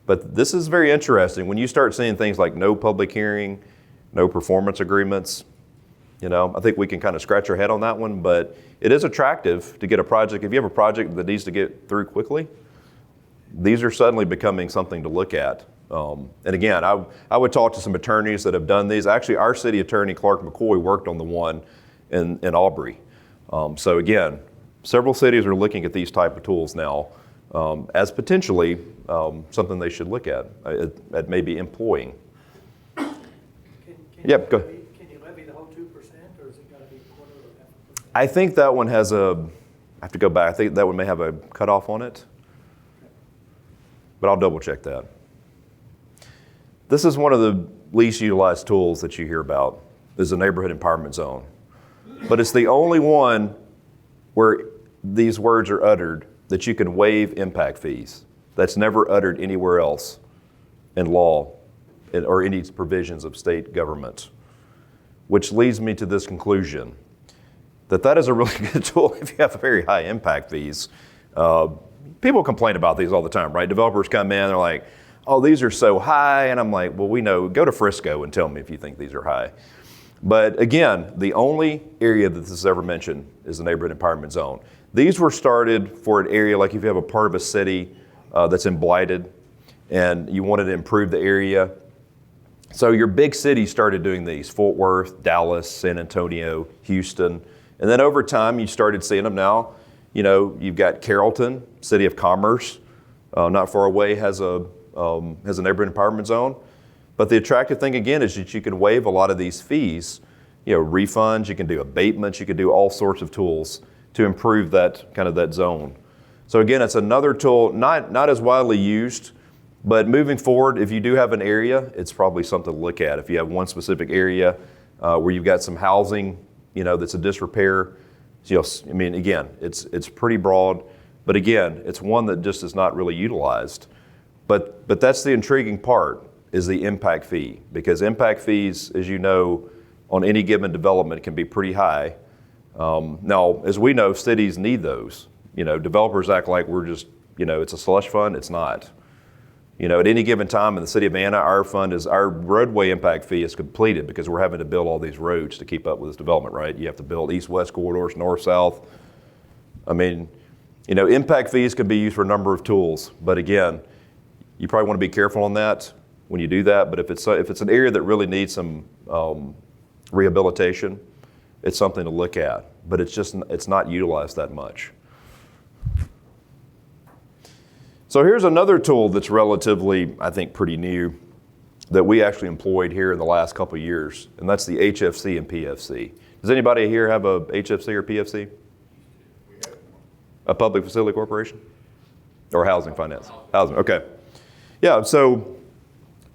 But this is very interesting. When you start seeing things like no public hearing, no performance agreements, I think we can kind of scratch our head on that one, but it is attractive to get a project. If you have a project that needs to get through quickly, these are suddenly becoming something to look at. And again, I would talk to some attorneys that have done these. Actually, our city attorney, Clark McCoy, worked on the one in Aubrey. So again, several cities are looking at these type of tools now as potentially something they should look at maybe employing. Yep, go ahead. Can you levy the whole 2%, or is it got to be a quarter or half a %? I think that one has I have to go back. I think that one may have a cutoff on it, but I'll double check that. This is one of the least utilized tools that you hear about, is the neighborhood empowerment zone. But it's the only one where these words are uttered that you can waive impact fees. That's never uttered anywhere else in law or any provisions of state government, which leads me to this conclusion, that is a really good tool if you have very high impact fees. People complain about these all the time, right? Developers come in, they're like, oh, these are so high. And I'm like, well, we know, go to Frisco and tell me if you think these are high. But again, the only area that this is ever mentioned is the neighborhood empowerment zone. These were started for an area like if you have a part of a city that's in blighted and you wanted to improve the area. So your big cities started doing these, Fort Worth, Dallas, San Antonio, Houston. And then over time, you started seeing them now. You've got Carrollton, City of Commerce, not far away has a neighborhood empowerment zone. But the attractive thing again is that you can waive a lot of these fees, refunds, you can do abatements, you can do all sorts of tools to improve that zone. So again, it's another tool, not as widely used, but moving forward, if you do have an area, it's probably something to look at. If you have one specific area where you've got some housing, that's a disrepair, again, it's pretty broad, but again, it's one that just is not really utilized. But that's the intriguing part, is the impact fee, because impact fees, as you know, on any given development can be pretty high. Now, as we know, cities need those. Developers act like we're just, it's a slush fund. It's not. At any given time in the city of Anna, our roadway impact fee is completed because we're having to build all these roads to keep up with this development, right? You have to build east-west corridors, north-south. Impact fees can be used for a number of tools, but again, you probably want to be careful on that when you do that. But if it's an area that really needs some rehabilitation, it's something to look at. But it's not utilized that much. So here's another tool that's relatively, I think, pretty new that we actually employed here in the last couple of years, and that's the HFC and PFC. Does anybody here have a HFC or PFC? We have one. A public facility corporation? Or housing finance? Housing, okay. Yeah, so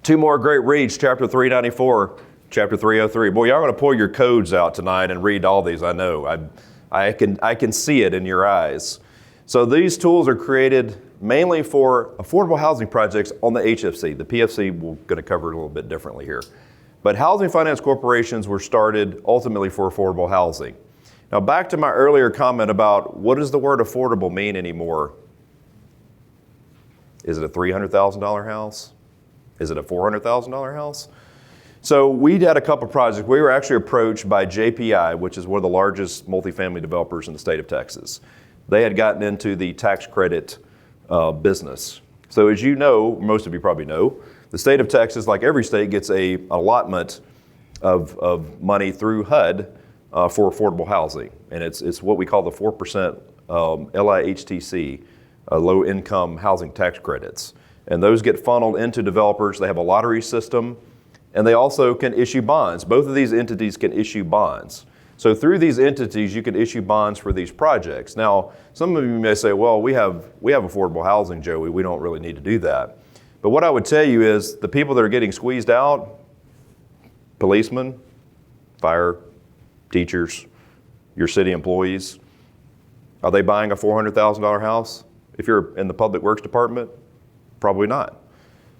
two more great reads, Chapter 394, Chapter 303. Boy, y'all are going to pull your codes out tonight and read all these, I know. I can see it in your eyes. So these tools are created mainly for affordable housing projects on the HFC. The PFC we're going to cover it a little bit differently here. But housing finance corporations were started ultimately for affordable housing. Now back to my earlier comment about what does the word affordable mean anymore? Is it a $300,000 house? Is it a $400,000 house? So we had a couple projects. We were actually approached by JPI, which is one of the largest multifamily developers in the state of Texas. They had gotten into the tax credit business. So as you know, most of you probably know, the state of Texas, like every state, gets an allotment of money through HUD for affordable housing. And it's what we call the 4% LIHTC, low income housing tax credits. And those get funneled into developers. They have a lottery system, and they also can issue bonds. Both of these entities can issue bonds. So through these entities, you can issue bonds for these projects. Now, some of you may say, well, we have affordable housing, Joey. We don't really need to do that. But what I would tell you is the people that are getting squeezed out, policemen, fire, teachers, your city employees, are they buying a $400,000 house? If you're in the public works department, probably not.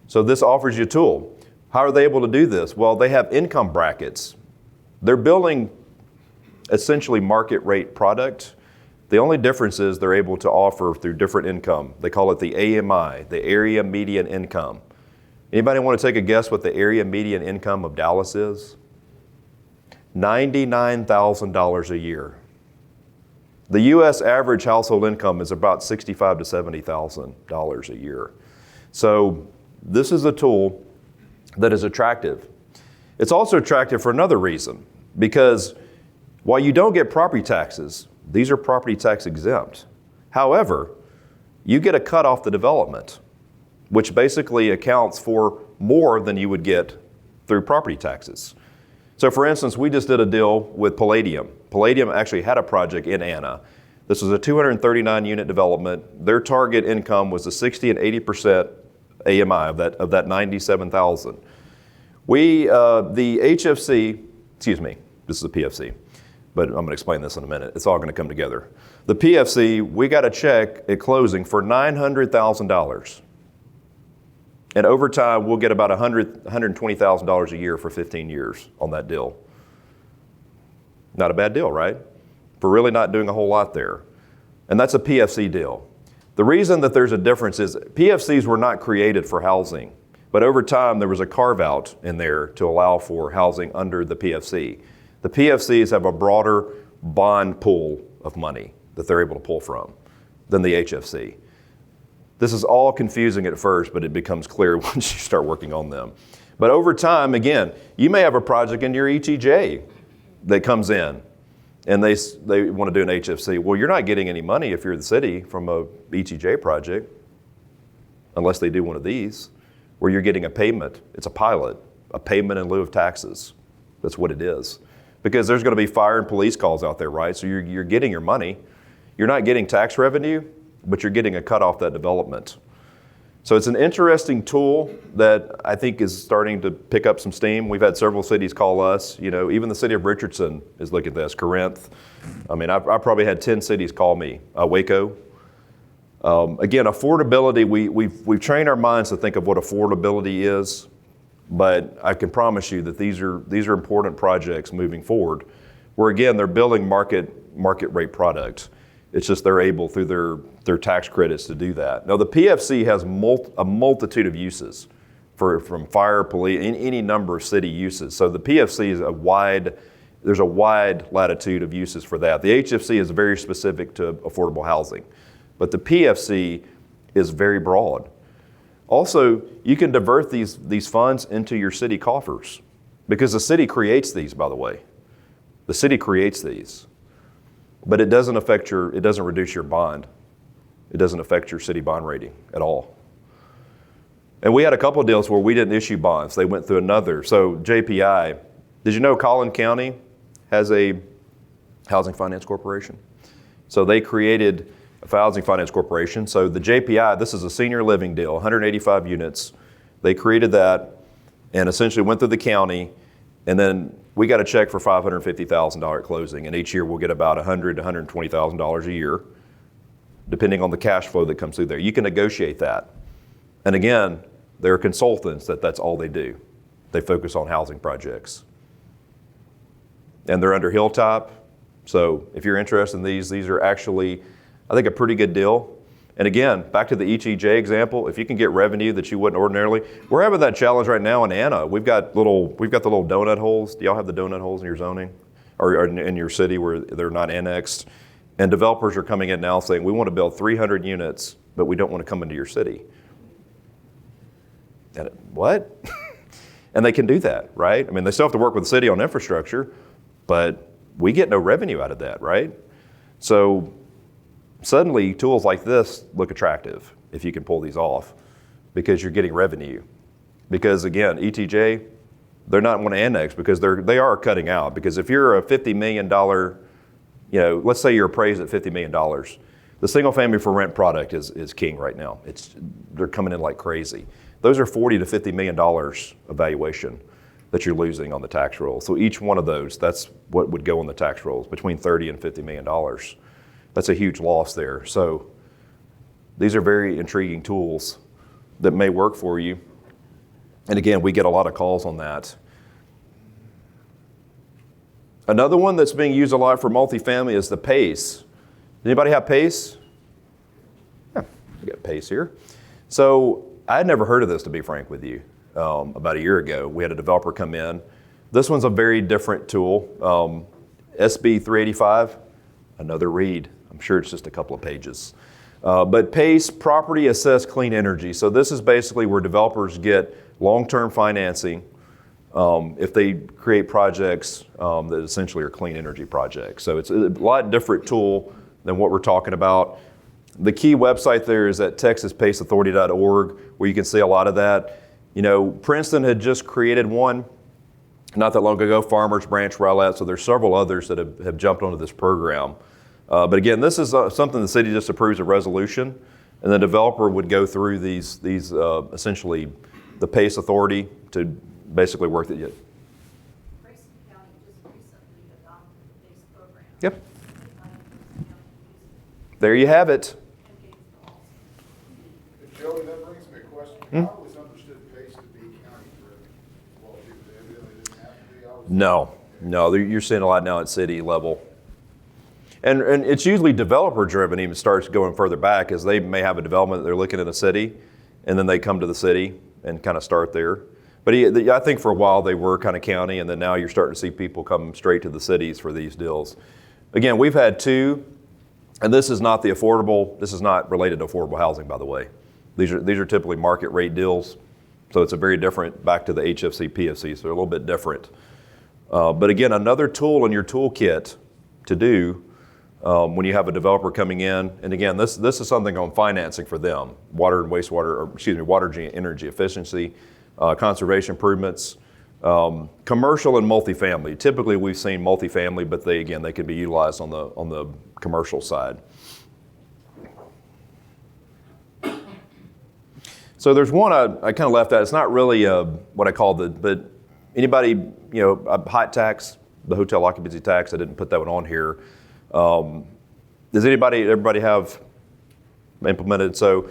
So this offers you a tool. How are they able to do this? Well, they have income brackets. They're building essentially market rate product. The only difference is they're able to offer through different income. They call it the AMI, the area median income. Anybody want to take a guess what the area median income of Dallas is? $99,000 a year. The U.S. average household income is about $65,000 to $70,000 a year. So this is a tool that is attractive. It's also attractive for another reason, because while you don't get property taxes, these are property tax exempt. However, you get a cut off the development, which basically accounts for more than you would get through property taxes. So for instance, we just did a deal with Palladium. Palladium actually had a project in Anna. This was a 239 unit development. Their target income was a 60 and 80% AMI of that 97,000. The HFC, excuse me, this is the PFC, but I'm going to explain this in a minute. It's all going to come together. The PFC, we got a check at closing for $900,000. And over time, we'll get about $120,000 a year for 15 years on that deal. Not a bad deal, right? For really not doing a whole lot there. And that's a PFC deal. The reason that there's a difference is PFCs were not created for housing, but over time there was a carve out in there to allow for housing under the PFC. The PFCs have a broader bond pool of money that they're able to pull from than the HFC. This is all confusing at first, but it becomes clear once you start working on them. But over time, again, you may have a project in your ETJ that comes in and they want to do an HFC. Well, you're not getting any money if you're the city from a ETJ project, unless they do one of these, where you're getting a payment. It's a pilot, a payment in lieu of taxes. That's what it is. Because there's going to be fire and police calls out there, right? So you're getting your money. You're not getting tax revenue, but you're getting a cut off that development. So it's an interesting tool that I think is starting to pick up some steam. We've had several cities call us. You know, even the city of Richardson is looking at this. Corinth. I mean, I probably had 10 cities call me. Waco. Again, affordability. We've trained our minds to think of what affordability is, but I can promise you that these are important projects moving forward. Where again, they're building market rate product. It's just they're able through their tax credits to do that. Now the PFC has a multitude of uses from fire, police, any number of city uses. So the PFC is there's a wide latitude of uses for that. The HFC is very specific to affordable housing, but the PFC is very broad. Also, you can divert these funds into your city coffers because the city creates these, by the way. The city creates these. But it doesn't reduce your bond. It doesn't affect your city bond rating at all. And we had a couple of deals where we didn't issue bonds. They went through another. So JPI, did you know Collin County has a housing finance corporation? So they created a housing finance corporation. So the JPI, this is a senior living deal, 185 units. They created that and essentially went through the county, and then we got a check for $550,000 at closing, and each year we'll get about $100,000 to $120,000 a year, depending on the cash flow that comes through there. You can negotiate that. And again, there are consultants that's all they do. They focus on housing projects. And they're under Hilltop, so if you're interested in these are actually, I think, a pretty good deal. And again, back to the ETJ example, if you can get revenue that you wouldn't ordinarily, we're having that challenge right now in Anna. We've got the little donut holes. Do y'all have the donut holes in your zoning or in your city where they're not annexed? And developers are coming in now saying, we want to build 300 units, but we don't want to come into your city. And what? And they can do that, right? I mean, they still have to work with the city on infrastructure, but we get no revenue out of that, right? So suddenly, tools like this look attractive if you can pull these off because you're getting revenue. Because again, ETJ, they're not going to annex because they are cutting out. Because if you're a $50 million, let's say you're appraised at $50 million, the single family for rent product is king right now. They're coming in like crazy. Those are $40 to $50 million of valuation that you're losing on the tax roll. So each one of those, that's what would go on the tax rolls, between $30 and $50 million. That's a huge loss there. So these are very intriguing tools that may work for you. And again, we get a lot of calls on that. Another one that's being used a lot for multifamily is the PACE. Anybody have PACE? Yeah, we got PACE here. So I had never heard of this, to be frank with you. About a year ago, we had a developer come in. This one's a very different tool. SB 385, another read. I'm sure it's just a couple of pages. But PACE, Property Assessed Clean Energy. So this is basically where developers get long-term financing if they create projects that essentially are clean energy projects. So it's a lot different tool than what we're talking about. The key website there is at texaspaceauthority.org, where you can see a lot of that. You know, Princeton had just created one not that long ago, Farmers Branch, Rowlett, so there's several others that have jumped onto this program. But again, this is something the city just approves a resolution, and the developer would go through these essentially the PACE authority to basically work it. Grayson County just recently adopted the PACE program. Yep. There you have it. Joey, that brings me a question. I always understood PACE to be county driven. Well, it evidently didn't have to be. No, you're seeing a lot now at city level. And it's usually developer driven, even starts going further back, as they may have a development that they're looking at a city, and then they come to the city and kind of start there. But I think for a while they were kind of county, and then now you're starting to see people come straight to the cities for these deals. Again, we've had two, and this is not related to affordable housing, by the way. These are typically market rate deals, so it's a very different, back to the HFC, PFC, so they're a little bit different. But again, another tool in your toolkit to do when you have a developer coming in, and again, this is something on financing for them, water and wastewater, water energy efficiency, conservation improvements, commercial and multifamily. Typically, we've seen multifamily, but they can be utilized on the commercial side. So there's one I kind of left out. It's not really what I call but anybody, hot tax, the hotel occupancy tax. I didn't put that one on here. Does everybody have implemented? So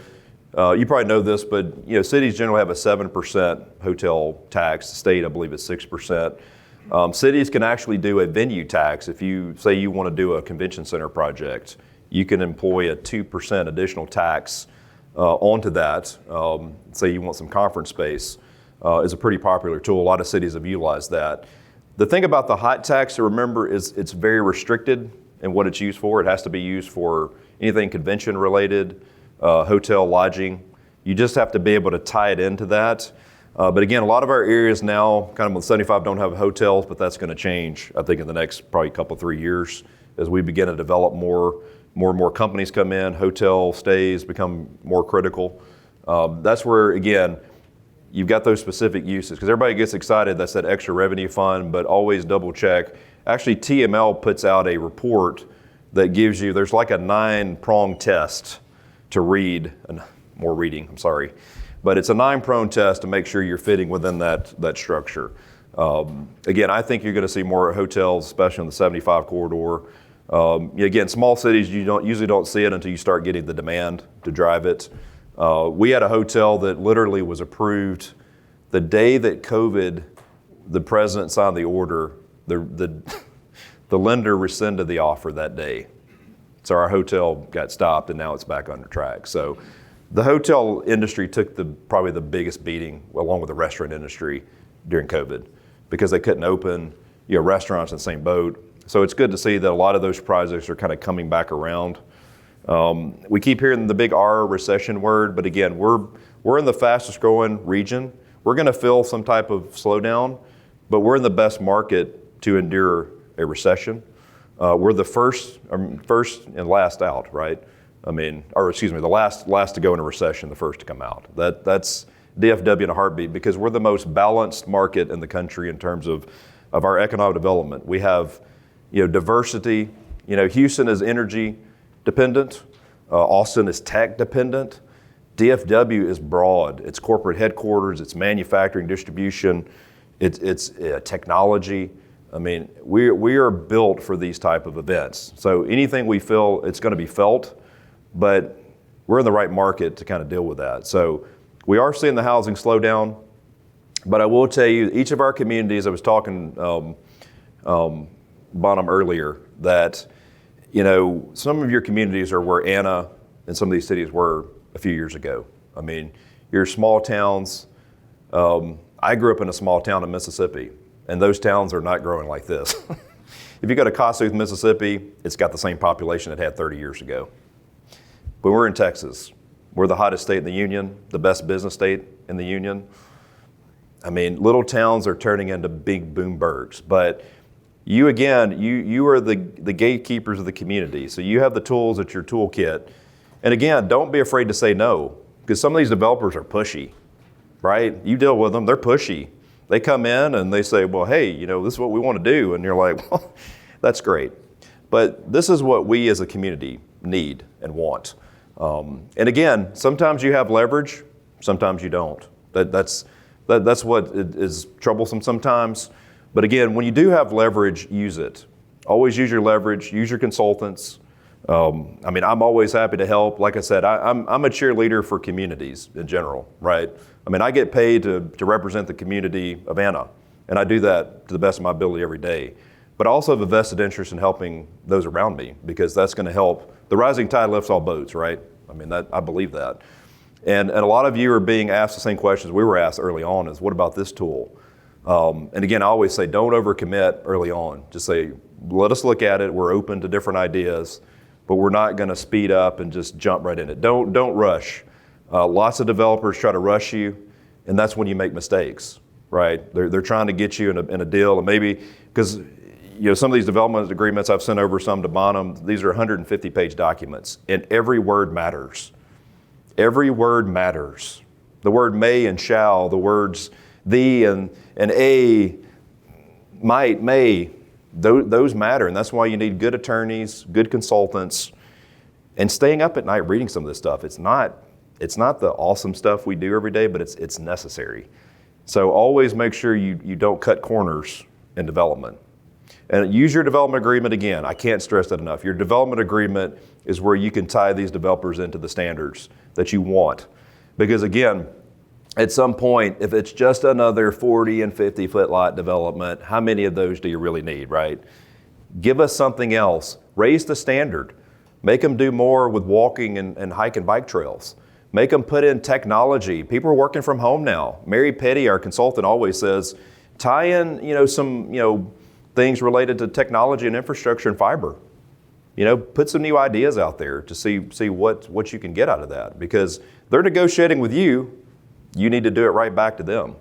you probably know this, but cities generally have a 7% hotel tax. The state, I believe, is 6%. Cities can actually do a venue tax. If you say you want to do a convention center project, you can employ a 2% additional tax onto that. Say you want some conference space, is a pretty popular tool. A lot of cities have utilized that. The thing about the hot tax to remember is it's very restricted in what it's used for. It has to be used for anything convention related, hotel, lodging. You just have to be able to tie it into that. But again, a lot of our areas now, kind of with 75, don't have hotels, but that's going to change, I think, in the next probably couple, 3 years as we begin to develop more and more companies come in, hotel stays become more critical. That's where, again, you've got those specific uses, because everybody gets excited, that's that extra revenue fund, but always double check. Actually, TML puts out a report that gives you, there's like a 9-prong test to read, and more reading, I'm sorry. But it's a 9-prong test to make sure you're fitting within that structure. Again, I think you're going to see more hotels, especially on the 75 corridor. Again, small cities, you usually don't see it until you start getting the demand to drive it. We had a hotel that literally was approved the day that COVID, the president signed the order, the lender rescinded the offer that day. So our hotel got stopped, and now it's back on track. So the hotel industry took probably the biggest beating, along with the restaurant industry, during COVID, because they couldn't open. Restaurants in the same boat. So it's good to see that a lot of those projects are kind of coming back around. We keep hearing the big R recession word, but again, we're in the fastest growing region. We're going to feel some type of slowdown, but we're in the best market to endure a recession. We're the first and last out, right? The last to go in a recession, the first to come out. That's DFW in a heartbeat, because we're the most balanced market in the country in terms of our economic development. We have diversity. Houston is energy dependent. Austin is tech dependent. DFW is broad. It's corporate headquarters. It's manufacturing, distribution. It's technology. We are built for these type of events. So anything we feel, it's going to be felt, but we're in the right market to kind of deal with that. So we are seeing the housing slow down, but I will tell you, each of our communities, I was talking Bonham earlier, that some of your communities are where Anna and some of these cities were a few years ago. Your small towns. I grew up in a small town in Mississippi. and those towns are not growing like this. If you go to Kossuth, Mississippi, it's got the same population it had 30 years ago. But we're in Texas. We're the hottest state in the union, the best business state in the union. I mean, little towns are turning into big boomburgs. But you, again, you are the gatekeepers of the community. So you have the tools at your toolkit. And again, don't be afraid to say no, because some of these developers are pushy, right? You deal with them, they're pushy. They come in and they say, well, hey, this is what we want to do. And you're like, well, that's great. But this is what we as a community need and want. And again, sometimes you have leverage, sometimes you don't. That's what is troublesome sometimes. But again, when you do have leverage, use it. Always use your leverage, use your consultants. I'm always happy to help. Like I said, I'm a cheerleader for communities in general, right? I get paid to represent the community of Anna, and I do that to the best of my ability every day. But I also have a vested interest in helping those around me, because that's going to help. The rising tide lifts all boats, right? I believe that. And a lot of you are being asked the same questions we were asked early on is, what about this tool? And again, I always say, don't overcommit early on. Just say, let us look at it. We're open to different ideas, but we're not going to speed up and just jump right in it. Don't rush. Lots of developers try to rush you, and that's when you make mistakes, right? They're trying to get you in a deal, and maybe because some of these development agreements, I've sent over some to Bonham. These are 150-page documents, and every word matters. Every word matters. The word may and shall, the words thee and a, might, may, those matter, and that's why you need good attorneys, good consultants, and staying up at night reading some of this stuff. It's not the awesome stuff we do every day, but it's necessary. So always make sure you don't cut corners in development. And use your development agreement again. I can't stress that enough. Your development agreement is where you can tie these developers into the standards that you want. Because again, at some point, if it's just another 40 and 50 foot lot development, how many of those do you really need, right? Give us something else. Raise the standard. Make them do more with walking and hike and bike trails. Make them put in technology. People are working from home now. Mary Petty, our consultant, always says, tie in, some, things related to technology and infrastructure and fiber. Put some new ideas out there to see what you can get out of that, because they're negotiating with you. You need to do it right back to them.